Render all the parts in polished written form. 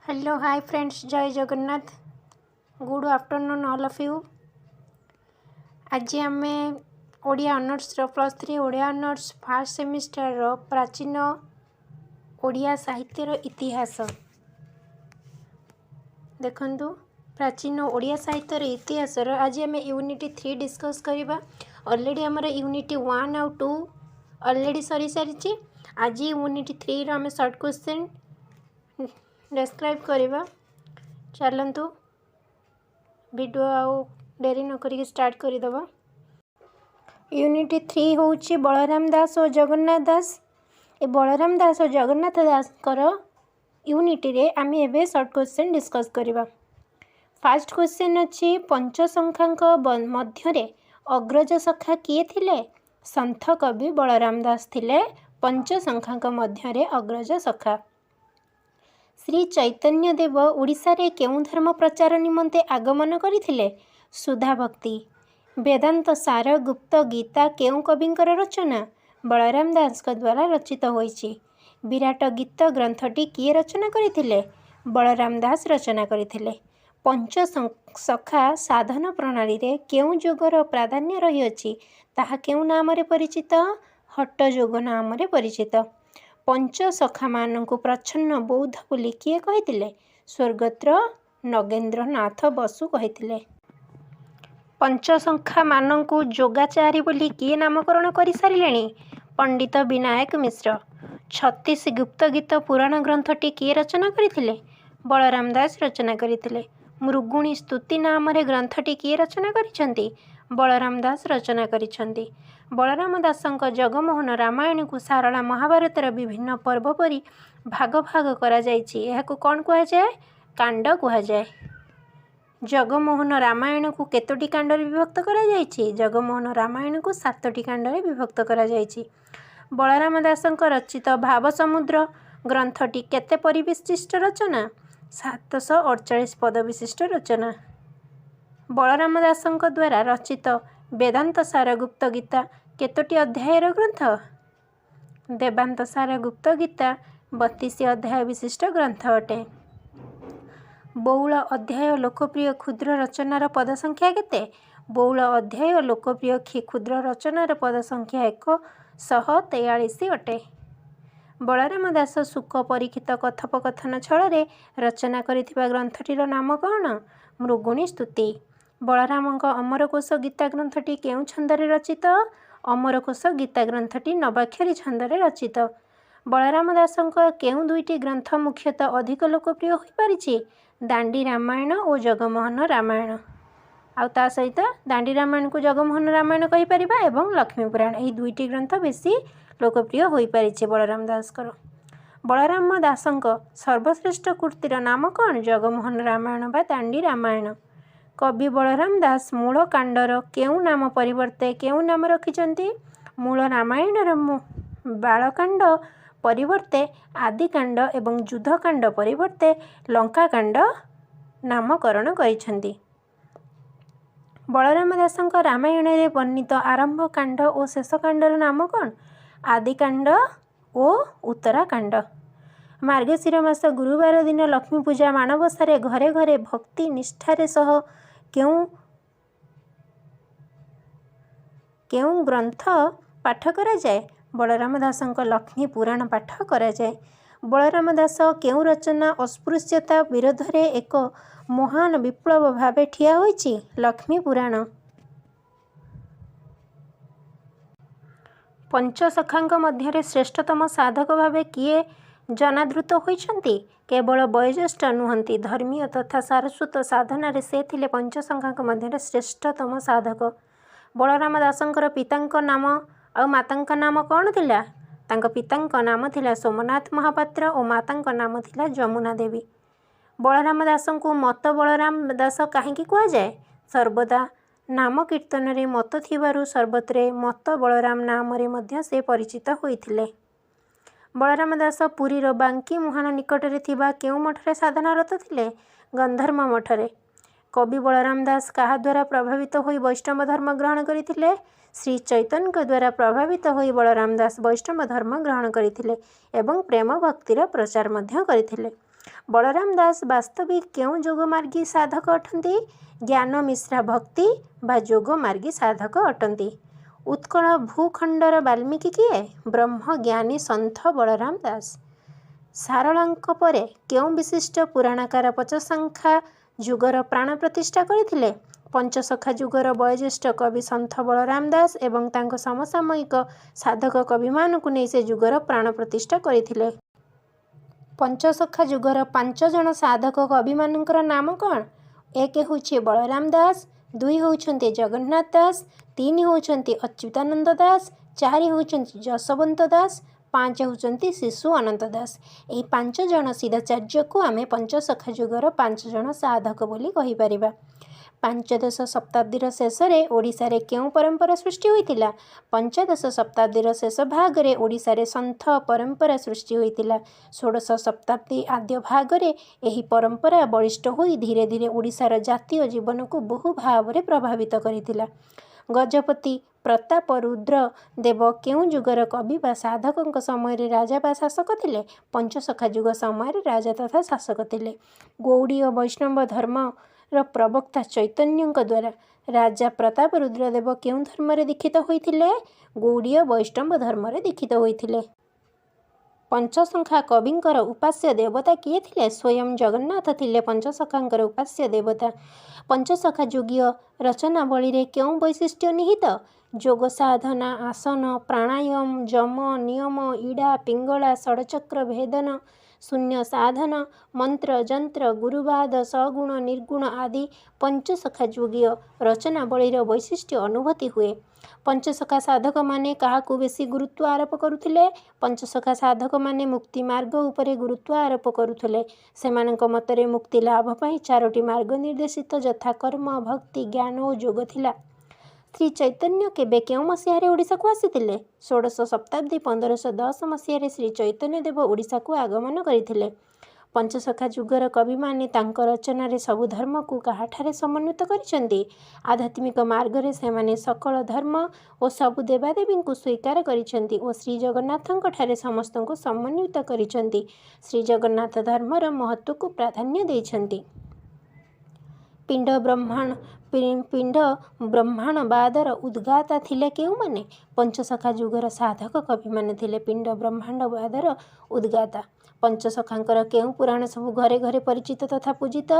Hello hi friends, जय Jagannath. Good afternoon all of you. आज आम Odia honours +3 Odia honours first semester प्राचीन ओडिया साहित्यर इतिहास देखंतु। प्राचीन ओडिया साहित्यर इतिहास आज आम यूनिट 3 डिस्कस करवा। ऑलरेडी आमर यूनिट 1 और 2 ऑलरेडी सरी सारी। आज यूनिट 3 आम शॉर्ट क्वेश्चन डिस्क्राइब करवा। चलतु वीडियो आउ डेरी न करिक स्टार्ट करदे। यूनिट 3 हूँ बलराम दास और जगन्नाथ दास। ए बलराम दास और जगन्नाथ दास यूनिट रे आम एबे शॉर्ट क्वेश्चन डिस्कस करवा। फास्ट क्वेश्चन अच्छी पंचसंख्यांक मध्य अग्रज सखा किए थिले? संथ कवि बलराम दास थिले पंचसंख्यांक मध्य अग्रज सखा। श्री चैतन्य देव ओडिशा रे केउं धर्म प्रचार निमंते आगमन करथिले? सुधा भक्ति। वेदांत सार गुप्त गीता केउं कविंकर रचना? बलराम दास द्वारा रचित होईछि। विराट गीत ग्रंथटी किए रचना करथिले? बलराम दास रचना करथिले। पंच सखा साधन प्रणाली रे केउं जोगर प्राधान्य रहिअछि? ताहा केउं नाम रे परिचित? हट्ट जोग नाम रे परिचित। पंच सखा मानकु प्रच्छन्न बौद्ध बोली किए कहिथिले? स्वर्गत्र नगेंद्र नाथ बसु कहिथिले। पंचसंख्या मानकु जोगाचारी बोली किए नामकरण करि सारिलेଣି? पंडित विनायक मिश्र। 36 गुप्त गीत पुराण ग्रंथटी किए रचना करथिले? बलराम दास रचना करथिले। मृगुणी स्तुति नाम रे ग्रंथटी किए रचना करिसंती? बलराम दास रचना करिसंती। बलराम दासंक जगमोहन रामायण को सारला महाभारतर विभिन्न पर्व परी भाग भाग करा जायछि। एहाकु कोन कुहा जाय? कांड कुहा जाय। जगमोहन रामायण को केतोटी कांड रे विभक्त करा जायछि? जगमोहन रामायण को 7टी कांड रे विभक्त करा जायछि। बलराम दासंक रचित भाव समुद्र ग्रंथटी केते परिविशिष्ट रचना? 748 पद विशिष्ट रचना। बलराम दासंक द्वारा रचित वेदांत सार गुप्त गीता केतोटी अध्यायर ग्रंथ? वेदांत सार गुप्त गीता 32 अध्याय विशिष्ट ग्रंथ अटे। बौल अध्याय लोकप्रिय क्षुद्र रचनार पद संख्या केते? बौल अध्याय लोकप्रिय क्षुद्र रचनार पद संख्या 143 अटे। बलराम दास सुख परीक्षित कथोपकथन छଳରେ रचना करिथिबा ग्रंथटीर नाम कौन? मृगुणी स्तुति। बलरामଙ୍କ अमरकोश गीता ग्रंथटी केउं छंदरे रचित? अमरकोश गीता ग्रंथटी नवाक्षरी छंदरे रचित। बलराम दासଙ୍କ केउं दुईटी ग्रंथ मुख्यतः अधिक लोकप्रिय होई पारिछि? दांडी रामायण और जगमोहन रामायण। आउ ता सहित दांडी रामायण को जगमोहन रामायण कहि परिबा एवं लक्ष्मी पुराण। एही दुईटी ग्रंथ बेसी लोकप्रिय होई पारिछि बलराम दासकर। बलराम दासଙ୍କ सर्वश्रेष्ठ कृतिर नाम कौन? जगमोहन रामायण बा दांडी रामायण। कवि बलराम दास मूल कांडर केउं नाम परिवर्ते केउं नाम रखिचंती? मूल रामायणर बालकांड परिवर्ते आदिकांड एवं युद्धकांड परिवर्ते लंकाकांड नामकरण करिसंती। बलराम दासଙ୍କ रामायण रे वर्णित आरंभ कांड और शेष कांडर नाम कौन? आदिकांड और उत्तराकांड। मार्गशीर मास गुरुवार दिन लक्ष्मी पूजा माणबसारे घरे घरे भक्ति निष्ठारे सह केउं ग्रंथ पाठ करा जाए? बलराम दासଙ୍କ लक्ष्मी पुराण पाठ करा जाए। बलराम दास केउं रचना अस्पृश्यता विरोध रे एक महान विप्लव भावे ठिया होईछि? लक्ष्मी पुराण। पंचसखांक मध्य श्रेष्ठतम साधक भावे किए जनादृत होइछंती? केवल वयोज्येष्ठ नुहंती, धर्मीय तथा सारस्वत साधना से थिले पंचसखांक मध्य श्रेष्ठतम साधक। बलराम दासंकर पितांक नाम और मातांक नाम कौन थिला? तांक पितांक नाम थिला सोमनाथ महापात्र और मातांक नाम थिला जमुना देवी। बलराम दासंकु मत बलराम दास काहेकि कुआ जाए? सर्वदा नाम कीर्तन रे मत थिबारु सर्वत्रे मत बलराम नाम रे मध्य से परिचित होइथिले। बलराम दास पुरीर बांकी मुहाण निकटरे थिबा केउं मठरे साधनारत थिले? गंधर्व मठरे। कवि बलराम दास काहा द्वारा प्रभावित होई वैष्णव धर्म ग्रहण करिथिले? श्री चैतन्य द्वारा प्रभावित होई बलराम दास वैष्णव धर्म ग्रहण करिथिले एवं प्रेम भक्तिर प्रचार मध्य करिथिले। बलराम दास वास्तविक केउं जोगमार्गी साधक अटंती? ज्ञान मिश्रा भक्ति बा जोगमार्गी साधक अटंती। उत्कल भूखंडर वाल्मीकि किए? ब्रह्मज्ञानी सन्थ बलराम दास। सारଳାଙ୍କ ପରେ କେଉଁ ବିଶିଷ୍ଟ ପୁରାଣକାର ପଞ୍ଚସଖା ଯୁଗର ପ୍ରାଣ ପ୍ରତିଷ୍ଠା କରିଥିଲେ? ପଞ୍ଚସଖା ଯୁଗର ବୟୋଜ୍ୟେଷ୍ଠ କବି ସନ୍ଥ ବଳରାମ ଦାସ ଏବଂ ତାଙ୍କ ସମସାମୟିକ ସାଧକ କବିମାନଙ୍କୁ ନେଇ ସେ ଯୁଗର ପ୍ରାଣ ପ୍ରତିଷ୍ଠା କରିଥିଲେ। ପଞ୍ଚସଖା ଯୁଗର 5 ଜଣ ସାଧକ କବିମାନଙ୍କର ନାମ କ'ଣ? 1 ହେଉଛି ବଳରାମ ଦାସ, 2 ହେଉଛନ୍ତି ଜଗନ୍ନାଥ ଦାସ, 3 ହେଉଛନ୍ତି ଅଚ୍ୟୁତାନନ୍ଦ ଦାସ, 4 ହେଉଛନ୍ତି ଯଶୋବନ୍ତ ଦାସ, 5 ହେଉଛନ୍ତି ଶିଶୁ ଅନନ୍ତ ଦାସ। ଏହି 5 ଜଣ ସିଦ୍ଧାଚାର୍ଯ୍ୟକୁ ଆମେ ପଞ୍ଚସଖା ଯୁଗର 5 ଜଣ ସାଧକ ବୋଲି କହିପାରିବା। ପଞ୍ଚଦଶ ଶତାବ୍ଦୀର ଶେଷରେ ଓଡ଼ିଶାରେ କେଉଁ ପରମ୍ପରା ସୃଷ୍ଟି ହୋଇଥିଲା? ପଞ୍ଚଦଶ ଶତାବ୍ଦୀର ଶେଷ ଭାଗରେ ଓଡ଼ିଶାରେ ସନ୍ଥ ପରମ୍ପରା ସୃଷ୍ଟି ହୋଇଥିଲା। ଷୋଡ଼ଶ ଶତାବ୍ଦୀ ଆଦ୍ୟ ଭାଗରେ ଏହି ପରମ୍ପରା ବଳିଷ୍ଠ ହୋଇ ଧୀରେ ଧୀରେ ଓଡ଼ିଶାର ଜାତୀୟ ଜୀବନକୁ ବହୁ ଭାବରେ ପ୍ରଭାବିତ କରିଥିଲା। ଗଜପତି ପ୍ରତାପରୁଦ୍ର ଦେବ କେଉଁ ଯୁଗର କବି ବା ସାଧକଙ୍କ ସମୟରେ ରାଜା ବା ଶାସକ ଥିଲେ? ପଞ୍ଚସଖା ଯୁଗ ସମୟରେ ରାଜା ତଥା ଶାସକ ଥିଲେ। ଗୌଡ଼ୀୟ ବୈଷ୍ଣବ ଧର୍ମର ପ୍ରବକ୍ତା ଚୈତନ୍ୟଙ୍କ ଦ୍ୱାରା ରାଜା ପ୍ରତାପରୁଦ୍ର ଦେବ କେଉଁ ଧର୍ମରେ ଦୀକ୍ଷିତ ହୋଇଥିଲେ? ଗୌଡ଼ୀୟ ବୈଷ୍ଣବ ଧର୍ମରେ ଦୀକ୍ଷିତ ହୋଇଥିଲେ। ପଞ୍ଚସଖା କବିଙ୍କର ଉପାସ୍ୟ ଦେବତା କିଏ ଥିଲେ? ସ୍ୱୟଂ ଜଗନ୍ନାଥ ଥିଲେ ପଞ୍ଚସଖାଙ୍କର ଉପାସ୍ୟ ଦେବତା। ପଞ୍ଚସଖା ଯୁଗୀୟ ରଚନାବଳୀରେ କେଉଁ ବୈଶିଷ୍ଟ୍ୟ ନିହିତ? ଯୋଗ ସାଧନା, ଆସନ, ପ୍ରାଣାୟାମ, ଯମ, ନିୟମ, ଇଡ଼ା, ପିଙ୍ଗଳା, ଷଡ଼ଚକ୍ର ଭେଦନ, ଶୂନ୍ୟ ସାଧନ, ମନ୍ତ୍ର, ଯନ୍ତ୍ର, ଗୁରୁବାଦ, ସଗୁଣ, ନିର୍ଗୁଣ ଆଦି ପଞ୍ଚସଖା ଯୁଗୀୟ ରଚନାବଳୀର ବୈଶିଷ୍ଟ୍ୟ ଅନୁଭୂତି ହୁଏ। ପଞ୍ଚସଖା ସାଧକମାନେ କାହାକୁ ବେଶୀ ଗୁରୁତ୍ୱ ଆରୋପ କରୁଥିଲେ? ପଞ୍ଚସଖା ସାଧକମାନେ ମୁକ୍ତି ମାର୍ଗ ଉପରେ ଗୁରୁତ୍ୱ ଆରୋପ କରୁଥିଲେ। ସେମାନଙ୍କ ମତରେ ମୁକ୍ତି ଲାଭ ପାଇଁ 4ଟି ମାର୍ଗ ନିର୍ଦ୍ଦେଶିତ ଯଥା କର୍ମ, ଭକ୍ତି, ଜ୍ଞାନ ଓ ଯୋଗ ଥିଲା। ଶ୍ରୀ ଚୈତନ୍ୟ କେବେ କେଉଁ ମସିହାରେ ଓଡ଼ିଶାକୁ ଆସିଥିଲେ? ଷୋଡ଼ଶ ଶତାବ୍ଦୀ 1510 ମସିହାରେ ଶ୍ରୀ ଚୈତନ୍ୟ ଦେବ ଓଡ଼ିଶାକୁ ଆଗମନ କରିଥିଲେ। ପଞ୍ଚସଖା ଯୁଗର କବିମାନେ ତାଙ୍କ ରଚନାରେ ସବୁ ଧର୍ମକୁ କାହାଠାରେ ସମନ୍ୱିତ କରିଛନ୍ତି? ଆଧ୍ୟାତ୍ମିକ ମାର୍ଗରେ ସେମାନେ ସକଳ ଧର୍ମ ଓ ସବୁ ଦେବାଦେବୀଙ୍କୁ ସ୍ୱୀକାର କରିଛନ୍ତି ଓ ଶ୍ରୀଜଗନ୍ନାଥଙ୍କଠାରେ ସମସ୍ତଙ୍କୁ ସମନ୍ୱିତ କରିଛନ୍ତି। ଶ୍ରୀଜଗନ୍ନାଥ ଧର୍ମର ମହତ୍ତ୍ୱକୁ ପ୍ରାଧାନ୍ୟ ଦେଇଛନ୍ତି। ପିଣ୍ଡ ବ୍ରହ୍ମାଣ୍ଡବାଦର ଉଦ୍ଗାତା ଥିଲେ କେଉଁମାନେ? ପଞ୍ଚସଖା ଯୁଗର ସାଧକ କବିମାନେ ଥିଲେ ପିଣ୍ଡ ବ୍ରହ୍ମାଣ୍ଡବାଦର ଉଦ୍ଗାତା। ପଞ୍ଚସଖାଙ୍କର କେଉଁ ପୁରାଣ ସବୁ ଘରେ ଘରେ ପରିଚିତ ତଥା ପୂଜିତ?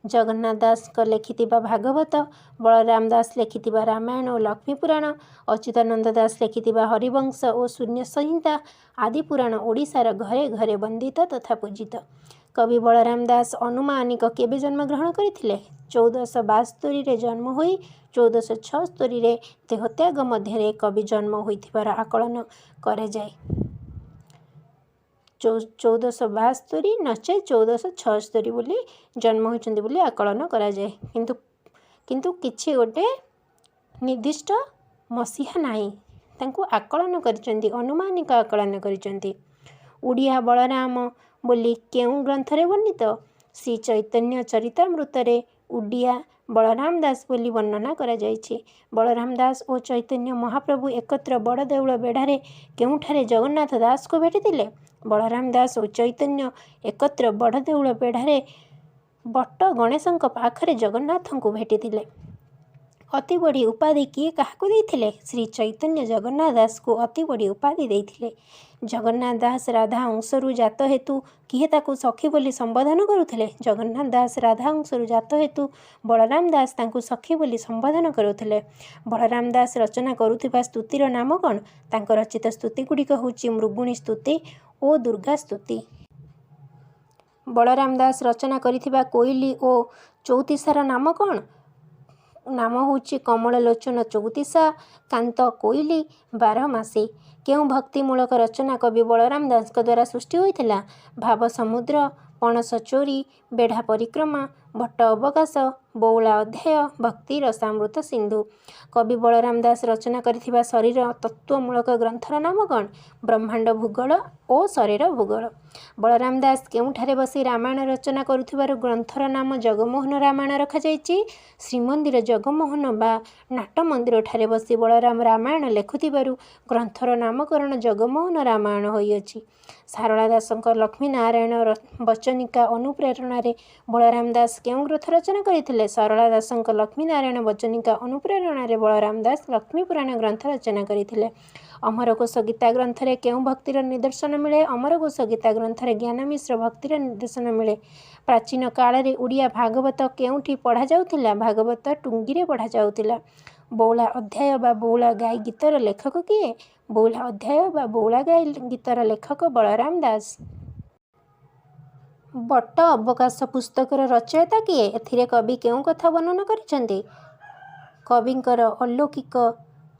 ଜଗନ୍ନାଥ ଦାସଙ୍କ ଲେଖିଥିବା ଭାଗବତ, ବଳରାମ ଦାସ ଲେଖିଥିବା ରାମାୟଣ ଓ ଲକ୍ଷ୍ମୀ ପୁରାଣ, ଅଚ୍ୟୁତାନନ୍ଦ ଦାସ ଲେଖିଥିବା ହରିବଂଶ ଓ ଶୂନ୍ୟ ସଂହିତା ଆଦି ପୁରାଣ ଓଡ଼ିଶାର ଘରେ ଘରେ ବନ୍ଦିତ ତଥା ପୂଜିତ। କବି ବଳରାମ ଦାସ ଅନୁମାନିକ କେବେ ଜନ୍ମଗ୍ରହଣ କରିଥିଲେ? 1472ରେ ଜନ୍ମ ହୋଇ 1476ରେ ଦେହତ୍ୟାଗ ମଧ୍ୟରେ କବି ଜନ୍ମ ହୋଇଥିବାର ଆକଳନ କରାଯାଏ। 1472 ନଚେତ୍ 1476 ବୋଲି ଜନ୍ମ ହୋଇଛନ୍ତି ବୋଲି ଆକଳନ କରାଯାଏ। କିନ୍ତୁ କିଛି ଗୋଟେ ନିର୍ଦ୍ଦିଷ୍ଟ ମସିହା ନାହିଁ, ତାଙ୍କୁ ଆକଳନ କରିଛନ୍ତି, ଅନୁମାନିକ ଆକଳନ କରିଛନ୍ତି। ଓଡ଼ିଆ ବଳରାମ ବୋଲି କେଉଁ ଗ୍ରନ୍ଥରେ ବର୍ଣ୍ଣିତ? ଶ୍ରୀ ଚୈତନ୍ୟ ଚରିତାମୃତରେ ଓଡ଼ିଆ ବଳରାମ ଦାସ ବୋଲି ବର୍ଣ୍ଣନା କରାଯାଇଛି। ବଳରାମ ଦାସ ଓ ଚୈତନ୍ୟ ମହାପ୍ରଭୁ ଏକତ୍ର ବଡ଼ଦେଉଳ ବେଢ଼ାରେ କେଉଁଠାରେ ଜଗନ୍ନାଥ ଦାସଙ୍କୁ ଭେଟିଥିଲେ? ବଳରାମ ଦାସ ଓ ଚୈତନ୍ୟ ଏକତ୍ର ବଡ଼ଦେଉଳ ବେଢ଼ାରେ ବଟ ଗଣେଶଙ୍କ ପାଖରେ ଜଗନ୍ନାଥଙ୍କୁ ଭେଟିଥିଲେ। ଅତି ବଡ଼ି ଉପାଧି କିଏ କାହାକୁ ଦେଇଥିଲେ? ଶ୍ରୀ ଚୈତନ୍ୟ ଜଗନ୍ନାଥ ଦାସଙ୍କୁ ଅତି ବଡ଼ି ଉପାଧି ଦେଇଥିଲେ। ଜଗନ୍ନାଥ ଦାସ ରାଧା ଅଂଶରୁ ଜାତ ହେତୁ କିଏ ତାକୁ ସଖୀ ବୋଲି ସମ୍ବୋଧନ କରୁଥିଲେ? ଜଗନ୍ନାଥ ଦାସ ରାଧା ଅଂଶରୁ ଜାତ ହେତୁ ବଳରାମ ଦାସ ତାଙ୍କୁ ସଖୀ ବୋଲି ସମ୍ବୋଧନ କରୁଥିଲେ। ବଳରାମ ଦାସ ରଚନା କରୁଥିବା ସ୍ତୁତିର ନାମ କ'ଣ? ତାଙ୍କ ରଚିତ ସ୍ତୁତିଗୁଡ଼ିକ ହେଉଛି ମୃଗୁଣୀ ସ୍ତୁତି ଓ ଦୁର୍ଗା ସ୍ତୁତି। ବଳରାମ ଦାସ ରଚନା କରିଥିବା କୋଇଲି ଓ ଚଉତିଶାର ନାମ କ'ଣ? ନାମ ହେଉଛି କମଳଲୋଚନ ଚଉତିଶା, କାନ୍ତ କୋଇଲି, ବାରମାସୀ। କେଉଁ ଭକ୍ତିମୂଳକ ରଚନା କବି ବଳରାମ ଦାସଙ୍କ ଦ୍ୱାରା ସୃଷ୍ଟି ହୋଇଥିଲା? ଭାବ ସମୁଦ୍ର, ପଣସ ଚୋରି, ବେଢ଼ା ପରିକ୍ରମା, ଭଟ୍ଟ ଅବକାଶ, ବଉଳା ଅଧ୍ୟାୟ, ଭକ୍ତି ରସାମୃତ ସିନ୍ଧୁ। କବି ବଳରାମ ଦାସ ରଚନା କରିଥିବା ଶରୀର ତତ୍ତ୍ୱମୂଳକ ଗ୍ରନ୍ଥର ନାମ କ'ଣ? ବ୍ରହ୍ମାଣ୍ଡ ଭୂଗୋଳ ଓ ଶରୀର ଭୂଗୋଳ। ବଳରାମ ଦାସ କେଉଁଠାରେ ବସି ରାମାୟଣ ରଚନା କରୁଥିବାରୁ ଗ୍ରନ୍ଥର ନାମ ଜଗମୋହନ ରାମାୟଣ ରଖାଯାଇଛି? ଶ୍ରୀମନ୍ଦିର ଜଗମୋହନ ବା ନାଟ ମନ୍ଦିରଠାରେ ବସି ବଳରାମ ରାମାୟଣ ଲେଖୁଥିବାରୁ ଗ୍ରନ୍ଥର ନାମକରଣ ଜଗମୋହନ ରାମାୟଣ ହୋଇଅଛି। ସାରଳା ଦାସଙ୍କ ଲକ୍ଷ୍ମୀନାରାୟଣ ବଚନିକା ଅନୁପ୍ରେରଣାରେ ବଳରାମ ଦାସ କେଉଁ ଗ୍ରନ୍ଥ ରଚନା କରିଥିଲେ? ସାରଳା ଦାସଙ୍କ ଲକ୍ଷ୍ମୀନାରାୟଣ ବଚନିକା ଅନୁପ୍ରେରଣାରେ ବଳରାମ ଦାସ ଲକ୍ଷ୍ମୀପୁରାଣ ଗ୍ରନ୍ଥ ରଚନା କରିଥିଲେ। ଅମରକୋଷ ଗୀତା ଗ୍ରନ୍ଥରେ କେଉଁ ଭକ୍ତିର ନିଦର୍ଶନ ମିଳେ? ଅମରକୋଷ ଗୀତା ଗ୍ରନ୍ଥରେ ଜ୍ଞାନମିଶ୍ର ଭକ୍ତିର ନିଦର୍ଶନ ମିଳେ। ପ୍ରାଚୀନ କାଳରେ ଓଡ଼ିଆ ଭାଗବତ କେଉଁଠି ପଢ଼ାଯାଉଥିଲା? ଭାଗବତ ଟୁଙ୍ଗିରେ ପଢ଼ାଯାଉଥିଲା। ବଉଳା ଅଧ୍ୟାୟ ବା ବଉଳା ଗାଇ ଗୀତର ଲେଖକ କିଏ? ବଉଳା ଅଧ୍ୟାୟ ବା ବଉଳା ଗାଇ ଗୀତର ଲେଖକ ବଳରାମ ଦାସ। ଭଟ୍ଟ ଅବକାଶ ପୁସ୍ତକର ରଚୟିତା କିଏ? ଏଥିରେ କବି କେଉଁ କଥା ବର୍ଣ୍ଣନା କରିଛନ୍ତି? କବିଙ୍କର ଅଲୌକିକ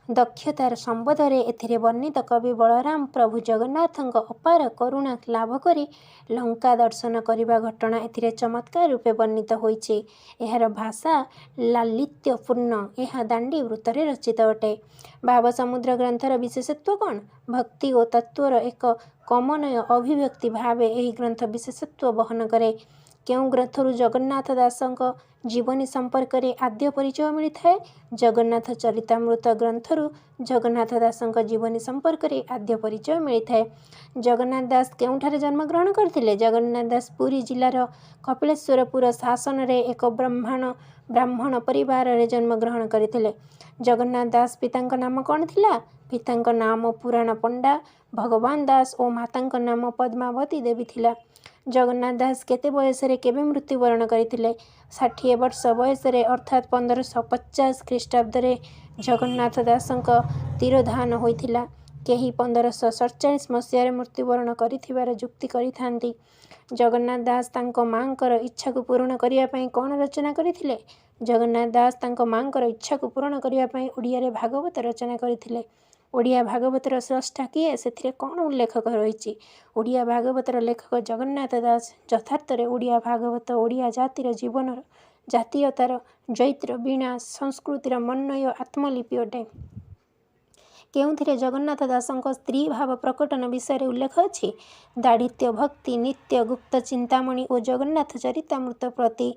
ଦକ୍ଷତାର ସମ୍ବନ୍ଧରେ ଏଥିରେ ବର୍ଣ୍ଣିତ। କବି ବଳରାମ ପ୍ରଭୁ ଜଗନ୍ନାଥଙ୍କ ଅପାର କରୁଣା ଲାଭ କରି ଲଙ୍କା ଦର୍ଶନ କରିବା ଘଟଣା ଏଥିରେ ଚମତ୍କାର ରୂପେ ବର୍ଣ୍ଣିତ ହୋଇଛି। ଏହାର ଭାଷା ଲାଲିତ୍ୟପୂର୍ଣ୍ଣ। ଏହା ଦାଣ୍ଡି ବୃତ୍ତରେ ରଚିତ ଅଟେ। ଭାବସମୁଦ୍ର ଗ୍ରନ୍ଥର ବିଶେଷତ୍ୱ କ'ଣ? ଭକ୍ତି ଓ ତତ୍ତ୍ୱର ଏକ କମନୀୟ ଅଭିବ୍ୟକ୍ତି ଭାବେ ଏହି ଗ୍ରନ୍ଥ ବିଶେଷତ୍ୱ ବହନ କରେ। କେଉଁ ଗ୍ରନ୍ଥରୁ ଜଗନ୍ନାଥ ଦାସଙ୍କ ଜୀବନୀ ସମ୍ପର୍କରେ ଆଦ୍ୟ ପରିଚୟ ମିଳିଥାଏ? ଜଗନ୍ନାଥ ଚରିତାମୃତ ଗ୍ରନ୍ଥରୁ ଜଗନ୍ନାଥ ଦାସଙ୍କ ଜୀବନୀ ସମ୍ପର୍କରେ ଆଦ୍ୟ ପରିଚୟ ମିଳିଥାଏ। ଜଗନ୍ନାଥ ଦାସ କେଉଁଠାରେ ଜନ୍ମଗ୍ରହଣ କରିଥିଲେ? ଜଗନ୍ନାଥ ଦାସ ପୁରୀ ଜିଲ୍ଲାର କପିଳେଶ୍ୱରପୁର ଶାସନରେ ଏକ ବ୍ରାହ୍ମଣ ପରିବାରରେ ଜନ୍ମଗ୍ରହଣ କରିଥିଲେ। ଜଗନ୍ନାଥ ଦାସ ପିତାଙ୍କ ନାମ କ'ଣ ଥିଲା? ପିତାଙ୍କ ନାମ ପୁରାଣ ପଣ୍ଡା ଭଗବାନ ଦାସ ଓ ମାତାଙ୍କ ନାମ ପଦ୍ମାବତୀ ଦେବୀ ଥିଲା। ଜଗନ୍ନାଥ ଦାସ କେତେ ବୟସରେ କେବେ ମୃତ୍ୟୁବରଣ କରିଥିଲେ? 60 ବର୍ଷ ବୟସରେ ଅର୍ଥାତ୍ 1550 ଖ୍ରୀଷ୍ଟାବ୍ଦରେ ଜଗନ୍ନାଥ ଦାସଙ୍କ ତିରୋଧାନ ହୋଇଥିଲା। କେହି 1547 ମସିହାରେ ମୃତ୍ୟୁବରଣ କରିଥିବାର ଯୁକ୍ତି କରିଥାନ୍ତି। ଜଗନ୍ନାଥ ଦାସ ତାଙ୍କ ମାଆଙ୍କର ଇଚ୍ଛାକୁ ପୂରଣ କରିବା ପାଇଁ କ'ଣ ରଚନା କରିଥିଲେ? ଜଗନ୍ନାଥ ଦାସ ତାଙ୍କ ମାଆଙ୍କର ଇଚ୍ଛାକୁ ପୂରଣ କରିବା ପାଇଁ ଓଡ଼ିଆରେ ଭାଗବତ ରଚନା କରିଥିଲେ। ଓଡ଼ିଆ ଭାଗବତର ସ୍ରଷ୍ଟା କିଏ? ସେଥିରେ କ'ଣ ଉଲ୍ଲେଖ ରହିଛି? ଓଡ଼ିଆ ଭାଗବତର ଲେଖକ ଜଗନ୍ନାଥ ଦାସ। ଯଥାର୍ଥରେ ଓଡ଼ିଆ ଭାଗବତ ଓଡ଼ିଆ ଜାତିର ଜୀବନର, ଜାତୀୟତାର, ଚୈତ୍ର ବୀଣା ସଂସ୍କୃତିର ମନ୍ମୟ ଆତ୍ମଲିପି ଅଟେ। କେଉଁଥିରେ ଜଗନ୍ନାଥ ଦାସଙ୍କ ସ୍ତ୍ରୀ ଭାବ ପ୍ରକଟନ ବିଷୟରେ ଉଲ୍ଲେଖ ଅଛି? ଦାଢିତ୍ୟ ଭକ୍ତି, ନିତ୍ୟ ଗୁପ୍ତ ଚିନ୍ତାମଣି ଓ ଜଗନ୍ନାଥ ଚରିତାମୃତ ପ୍ରତି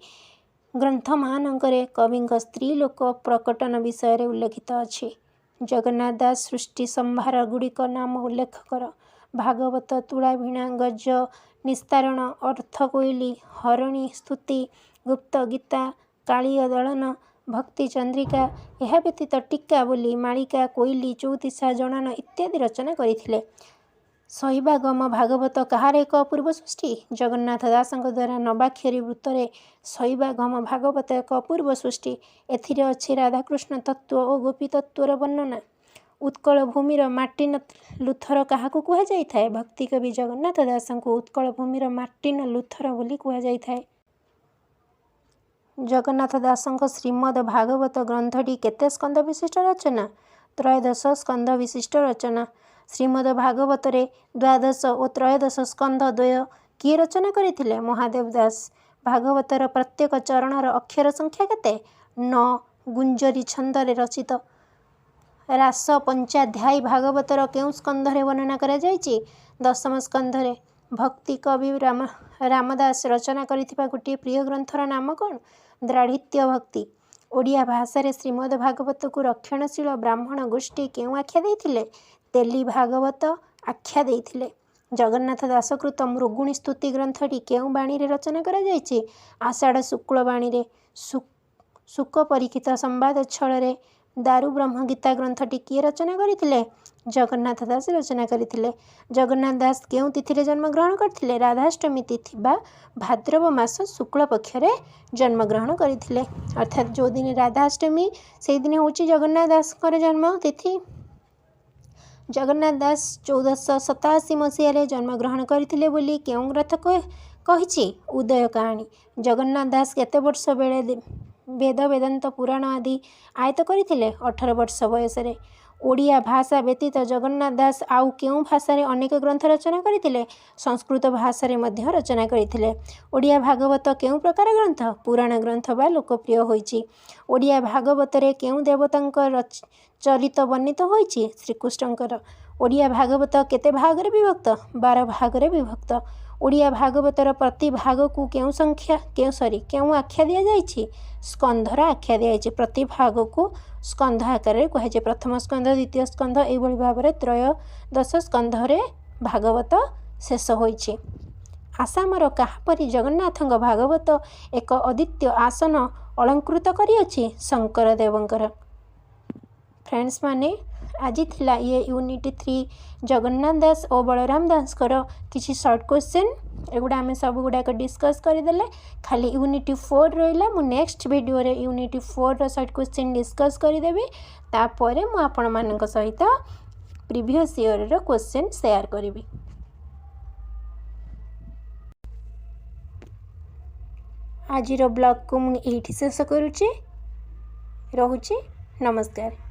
ଗ୍ରନ୍ଥମାନଙ୍କରେ କବିଙ୍କ ସ୍ତ୍ରୀ ଲୋକ ପ୍ରକଟନ ବିଷୟରେ ଉଲ୍ଲେଖିତ ଅଛି। ଜଗନ୍ନାଥ ଦାସ ସୃଷ୍ଟି ସମ୍ଭାରଗୁଡ଼ିକ ନାମ ଉଲ୍ଲେଖ କର। ଭାଗବତ, ତୁଳାଭିଣା, ଗଜ, ନିସ୍ତାରଣ, ଅର୍ଥକୋଇଲି, ହରଣୀ ସ୍ତୁତି, ଗୁପ୍ତ ଗୀତା, କାଳୀୟ ଦଳନ, ଭକ୍ତି ଚନ୍ଦ୍ରିକା, ଏହା ବ୍ୟତୀତ ଟୀକାବଲି, ମାଳିକା, କୋଇଲି, ଚଉତିଶା, ଜଣାଣ ଇତ୍ୟାଦି ରଚନା କରିଥିଲେ। ଶୈବାଗମ ଭାଗବତ କାହାର ଏକ ଅପୂର୍ବ ସୃଷ୍ଟି? ଜଗନ୍ନାଥ ଦାସଙ୍କ ଦ୍ୱାରା ନବାକ୍ଷରୀ ବୃତ୍ତରେ ଶୈବାଗମ ଭାଗବତ ଏକ ଅପୂର୍ବ ସୃଷ୍ଟି। ଏଥିରେ ଅଛି ରାଧାକୃଷ୍ଣ ତତ୍ତ୍ୱ ଓ ଗୋପୀ ତତ୍ତ୍ୱର ବର୍ଣ୍ଣନା। ଉତ୍କଳ ଭୂମିର ମାର୍ଟିନ ଲୁଥର କାହାକୁ କୁହାଯାଇଥାଏ? ଭକ୍ତିକବି ଜଗନ୍ନାଥ ଦାସଙ୍କୁ ଉତ୍କଳ ଭୂମିର ମାର୍ଟିନ ଲୁଥର ବୋଲି କୁହାଯାଇଥାଏ। ଜଗନ୍ନାଥ ଦାସଙ୍କ ଶ୍ରୀମଦ୍ ଭାଗବତ ଗ୍ରନ୍ଥଟି କେତେ ସ୍କନ୍ଧ ବିଶିଷ୍ଟ ରଚନା? 13 ସ୍କନ୍ଧ ବିଶିଷ୍ଟ ରଚନା। ଶ୍ରୀମଦ୍ ଭାଗବତରେ 12 ଓ 13 ସ୍କନ୍ଧ ଦ୍ୱୟ କିଏ ରଚନା କରିଥିଲେ? ମହାଦେବ ଦାସ। ଭାଗବତର ପ୍ରତ୍ୟେକ ଚରଣର ଅକ୍ଷର ସଂଖ୍ୟା କେତେ? 9। ଗୁଞ୍ଜରୀ ଛନ୍ଦରେ ରଚିତ ରାସ ପଞ୍ଚାଧ୍ୟାୟୀ ଭାଗବତର କେଉଁ ସ୍କନ୍ଧରେ ବର୍ଣ୍ଣନା କରାଯାଇଛି? 10ମ ସ୍କନ୍ଧରେ। ଭକ୍ତି କବି ରାମଦାସ ରଚନା କରିଥିବା ଗୋଟିଏ ପ୍ରିୟ ଗ୍ରନ୍ଥର ନାମ କ'ଣ? ଦାଢିତ୍ୟ ଭକ୍ତି। ଓଡ଼ିଆ ଭାଷାରେ ଶ୍ରୀମଦ୍ ଭାଗବତକୁ ରକ୍ଷଣଶୀଳ ବ୍ରାହ୍ମଣ ଗୋଷ୍ଠୀ କେଉଁ ଆଖ୍ୟା ଦେଇଥିଲେ? ତେଲି ଭାଗବତ ଆଖ୍ୟା ଦେଇଥିଲେ। ଜଗନ୍ନାଥ ଦାସକୃତ ମୃଗୁଣୀ ସ୍ତୁତି ଗ୍ରନ୍ଥଟି କେଉଁ ବାଣୀରେ ରଚନା କରାଯାଇଛି? ଆଷାଢ଼ ଶୁକ୍ଳ ବାଣୀରେ। ଶୁକ ପରୀକ୍ଷିତ ସମ୍ବାଦ ଛଳରେ ଦାରୁ ବ୍ରହ୍ମ ଗୀତା ଗ୍ରନ୍ଥଟି କିଏ ରଚନା କରିଥିଲେ? ଜଗନ୍ନାଥ ଦାସ ରଚନା କରିଥିଲେ। ଜଗନ୍ନାଥ ଦାସ କେଉଁ ତିଥିରେ ଜନ୍ମଗ୍ରହଣ କରିଥିଲେ? ରାଧାଷ୍ଟମୀ ତିଥି ବା ଭାଦ୍ରବ ମାସ ଶୁକ୍ଳ ପକ୍ଷରେ ଜନ୍ମଗ୍ରହଣ କରିଥିଲେ। ଅର୍ଥାତ୍ ଯେଉଁଦିନ ରାଧାଷ୍ଟମୀ ସେହିଦିନ ହେଉଛି ଜଗନ୍ନାଥ ଦାସଙ୍କର ଜନ୍ମ ତିଥି। ଜଗନ୍ନାଥ ଦାସ 1487 ମସିହାରେ ଜନ୍ମଗ୍ରହଣ କରିଥିଲେ ବୋଲି କେଉଁ ଗ୍ରନ୍ଥ କହିଛି? ଉଦୟ କାହାଣୀ। ଜଗନ୍ନାଥ ଦାସ କେତେ ବର୍ଷ ବେଳେ ବେଦ ବେଦାନ୍ତ ପୁରାଣ ଆଦି ଆୟତ୍ତ କରିଥିଲେ? 18 ବର୍ଷ ବୟସରେ। ओडिया भाषा व्यतीत जगन्नाथ दास आउ केउं भाषा रे अनेक ग्रंथ रचना करथिले? संस्कृत भाषा रे मध्य रचना करथिले। ओडिया भागवत केउं प्रकार ग्रंथ? पुराण ग्रंथ बा लोकप्रिय होईछि। ओडिया भागवत रे केउं देवतांक चरित वर्णित होईछि? श्रीकृष्णंकर। ओडिया भागवत केते भागरे विभक्त? 12 भागरे विभक्त। ओडिया भागवतर प्रति भाग को केउं आख्या दिया जाइछि? स्कंधर आख्या दिया जाइछि। प्रति भाग को स्कंध आकार रे कहे प्रथम स्कंध द्वितीय स्कंध एभली भाबरे त्रयोदश स्कंधरे भागवत शेष होईछि। आसामर काहापरी जगन्नाथंक भागवत एक अद्वितीय आसन अलंकृत करिअछि शंकर देवंकर। फ्रेंड्स माने आज थिला ये यूनिट 3 जगन्नाथ दास और बलराम दास किसी शॉर्ट क्वेश्चन एगुड़ा आम सब गुड़ाक डिस्कस करदेले। खाली यूनिट 4 रहा मु नेक्स्ट वीडियो रे यूनिट 4 रो शॉर्ट क्वेश्चन डिस्कस करदेवी। तापरे मु आपण मानक सहित प्रीवियस ईयर रो क्वेश्चन शेयर करी। आज ब्लॉग को मुझे शेष करुच्ची। रहुची नमस्कार।